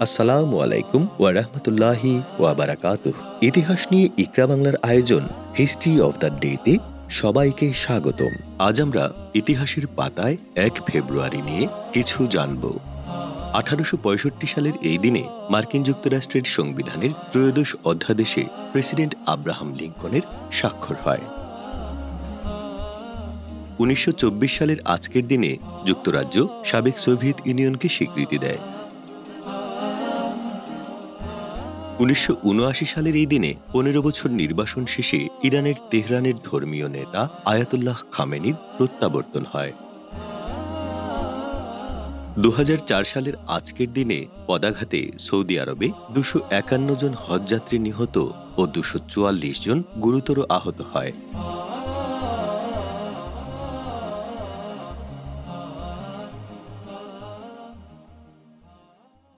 আসসালামু আলাইকুম ওয়া রাহমাতুল্লাহি ওয়া বারাকাতুহু। ইতিহাস নিয়ে ইকরা বাংলার আয়োজন হিস্ট্রি অফ দ্য ডেতে সবাইকে স্বাগতম। আজ আমরা ইতিহাসের পাতায় ১ ফেব্রুয়ারি নিয়ে কিছু জানব। ১৮৬৫ সালের এই দিনে মার্কিন যুক্তরাষ্ট্রের সংবিধানের ত্রয়োদশ অধ্যাদেশে প্রেসিডেন্ট আব্রাহাম লিঙ্কনের স্বাক্ষর হয়। ১৯২৪ সালের আজকের দিনে যুক্তরাজ্য সাবেক সোভিয়েত ইউনিয়নকে স্বীকৃতি দেয়। ১৯৭৯ সালের এই দিনে ১৫ বছর নির্বাসন শেষে ইরানের তেহরানের ধর্মীয় নেতা আয়াতুল্লাহ খামেনির প্রত্যাবর্তন হয়। ২০০৪ সালের আজকের দিনে পদাঘাতে সৌদি আরবে ২৫১ জন হজযাত্রী নিহত ও ২৪৪ জন গুরুতর আহত হয়।